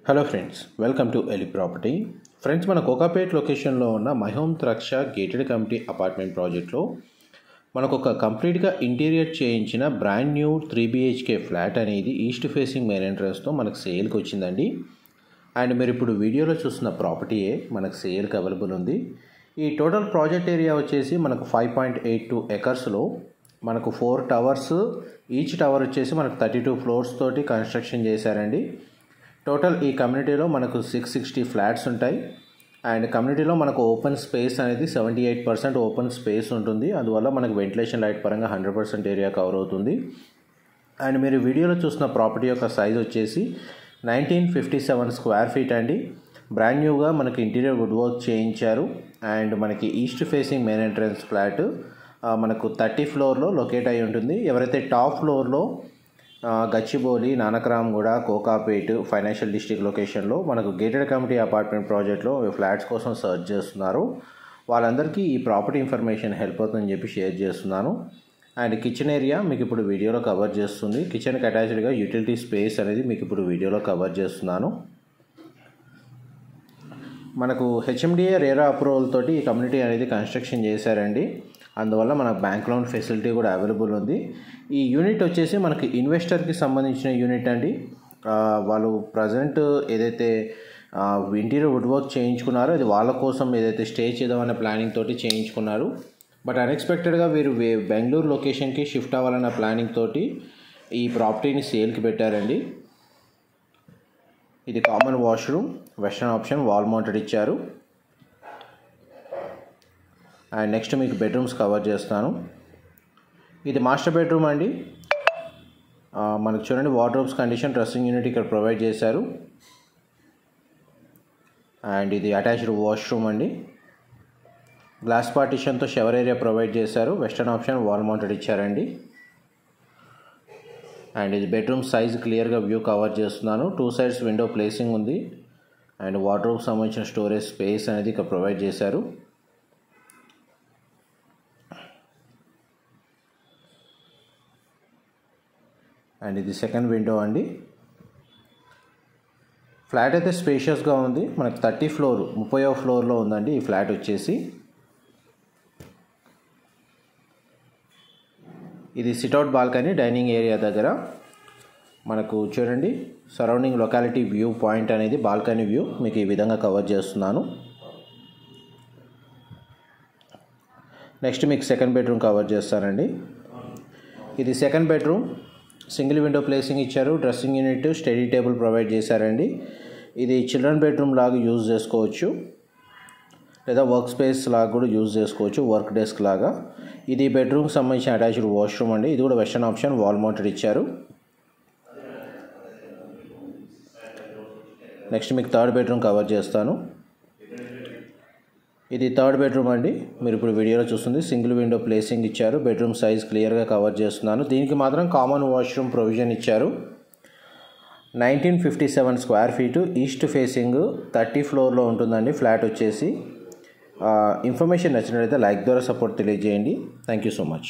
Hello friends, welcome to Eli property. Friends, మన కోకాపేట్ లొకేషన్లో ఉన్న my home Tarkshya gated community apartment ప్రాజెక్ట్లో మనకు ఒక కంప్లీట్గా ఇంటీరియర్ చేయించిన బ్రాండ్ న్యూ 3 BHK ఫ్లాట్ అనేది ఈస్ట్ ఫేసింగ్ మెయిన్ ఎంట్రన్స్తో మనకు సేల్కి వచ్చిందండి. అండ్ మీరు ఇప్పుడు వీడియోలో చూస్తున్న ప్రాపర్టీయే మనకు సేల్కి అవైలబుల్ ఉంది. ఈ టోటల్ ప్రాజెక్ట్ ఏరియా వచ్చేసి మనకు 5.82 ఎకర్స్లో మనకు 4 టవర్స్, ఈచ్ టవర్ వచ్చేసి మనకు 32 ఫ్లోర్స్ తోటి కన్స్ట్రక్షన్ చేశారండి. టోటల్ ఈ కమ్యూనిటీలో మనకు 660 ఫ్లాట్స్ ఉంటాయి. అండ్ కమ్యూనిటీలో మనకు ఓపెన్ స్పేస్ అనేది 78% ఓపెన్ స్పేస్ ఉంటుంది. అందువల్ల మనకు వెంటిలేషన్ లైట్ పరంగా 100% ఏరియా కవర్ అవుతుంది. అండ్ మీరు వీడియోలో చూసిన ప్రాపర్టీ యొక్క సైజ్ వచ్చేసి 1957 స్క్వేర్ ఫీట్ అండి. బ్రాండ్ న్యూగా మనకి ఇంటీరియర్ వుడ్ వర్క్ చేయించారు. అండ్ మనకి east facing main entrance flat మనకు 30 ఫ్లోర్లో లొకేట్ అయి ఉంటుంది. ఎవరైతే టాప్ ఫ్లోర్లో గచ్చిబౌలి, నానక్రామ్గూడ, కోకాపేట్ ఫైనాన్షియల్ డిస్ట్రిక్ట్ లొకేషన్లో మనకు గేటెడ్ కమ్యూనిటీ అపార్ట్మెంట్ ప్రాజెక్ట్లో ఫ్లాట్స్ కోసం సర్చ్ చేస్తున్నారు, వాళ్ళందరికీ ఈ ప్రాపర్టీ ఇన్ఫర్మేషన్ హెల్ప్ అవుతుందని చెప్పి షేర్ చేస్తున్నాను. అండ్ కిచెన్ ఏరియా మీకు ఇప్పుడు వీడియోలో కవర్ చేస్తుంది. కిచెన్కి అటాచ్డ్గా యూటిలిటీ స్పేస్ అనేది మీకు ఇప్పుడు వీడియోలో కవర్ చేస్తున్నాను. మనకు HMDA రేరా అప్రూవల్ తోటి ఈ కమ్యూనిటీ అనేది కన్స్ట్రక్షన్ చేశారండి. అందువల్ల మనకు బ్యాంక్ లోన్ ఫెసిలిటీ కూడా అవైలబుల్ ఉంది. ఈ యూనిట్ వచ్చేసి మనకి ఇన్వెస్టర్కి సంబంధించిన యూనిట్ అండి. వాళ్ళు ప్రజెంట్ ఏదైతే ఇంటీరియర్ వుడ్ వర్క్ చేయించుకున్నారో అది వాళ్ళ కోసం ఏదైతే స్టే చేద్దామనే ప్లానింగ్ తోటి చేయించుకున్నారు. బట్ అన్ఎక్స్పెక్టెడ్గా వీరు బెంగళూరు లొకేషన్కి షిఫ్ట్ అవ్వాలన్న ప్లానింగ్ తోటి ఈ ప్రాపర్టీని సేల్కి పెట్టారండి. ఇది common washroom, western option, wall mounted ఇచ్చారు. అండ్ నెక్స్ట్ మీకు బెడ్రూమ్స్ కవర్ చేస్తాను. ఇది మాస్టర్ బెడ్రూమ్ అండి. మనకు చూడండి, వార్డ్రోబ్స్ కండిషన్, డ్రెస్సింగ్ యూనిట్ ఇక్కడ ప్రొవైడ్ చేశారు. అండ్ ఇది అటాచ్డ్ వాష్రూమ్ అండి. గ్లాస్ పార్టిషన్తో షవర్ ఏరియా ప్రొవైడ్ చేశారు. వెస్టర్న్ ఆప్షన్, వాల్ మౌంటెడ్ ఇచ్చారండి. అండ్ ఇది బెడ్రూమ్ సైజ్ క్లియర్గా వ్యూ కవర్ చేస్తున్నాను. 2 సైడ్స్ విండో ప్లేసింగ్ ఉంది. అండ్ వార్డ్రోబ్ సంబంధించిన స్టోరేజ్ స్పేస్ అనేది ఇక్కడ ప్రొవైడ్ చేశారు. అండ్ ఇది సెకండ్ విండో అండి. ఫ్లాట్ అయితే స్పేషియస్గా ఉంది. మనకు 30వ ఫ్లోర్లో ఉందండి ఈ ఫ్లాట్ వచ్చేసి. ఇది సిట్అవుట్ బాల్కనీ డైనింగ్ ఏరియా దగ్గర మనకు చూడండి, సరౌండింగ్ లొకాలిటీ వ్యూ పాయింట్ అనేది బాల్కనీ వ్యూ మీకు ఈ విధంగా కవర్ చేస్తున్నాను. నెక్స్ట్ మీకు సెకండ్ బెడ్రూమ్ కవర్ చేస్తానండి. ఇది second bedroom, single window placing ఇచ్చారు. Dressing unit, study table provide చేశారండి. ఇది చిల్డ్రన్ బెడ్రూమ్ లాగా యూజ్ చేసుకోవచ్చు, లేదా వర్క్ స్పేస్ లాగా కూడా యూజ్ చేసుకోవచ్చు, వర్క్ డెస్క్ లాగా. ఇది బెడ్రూమ్కి సంబంధించిన అటాచ్డ్ వాష్రూమ్ అండి. ఇది కూడా వెస్టర్న్ ఆప్షన్, వాల్ మౌంటెడ్ ఇచ్చారు. నెక్స్ట్ మీకు థర్డ్ బెడ్రూమ్ కవర్ చేస్తాను. ఇది థర్డ్ బెడ్రూమ్ అండి. మీరు ఇప్పుడు వీడియోలో చూస్తుంది, సింగిల్ విండో ప్లేసింగ్ ఇచ్చారు. బెడ్రూమ్ సైజ్ క్లియర్గా కవర్ చేస్తున్నాను. దీనికి మాత్రం కామన్ వాష్రూమ్ ప్రొవిజన్ ఇచ్చారు. 1957 స్క్వేర్ ఫీటు, ఈస్ట్ ఫేసింగ్, 30 ఫ్లోర్లో ఉంటుందండి ఫ్లాట్ వచ్చేసి. ఇన్ఫర్మేషన్ నచ్చినట్లయితే లైక్ ద్వారా సపోర్ట్ తెలియజేయండి. Thank you so much.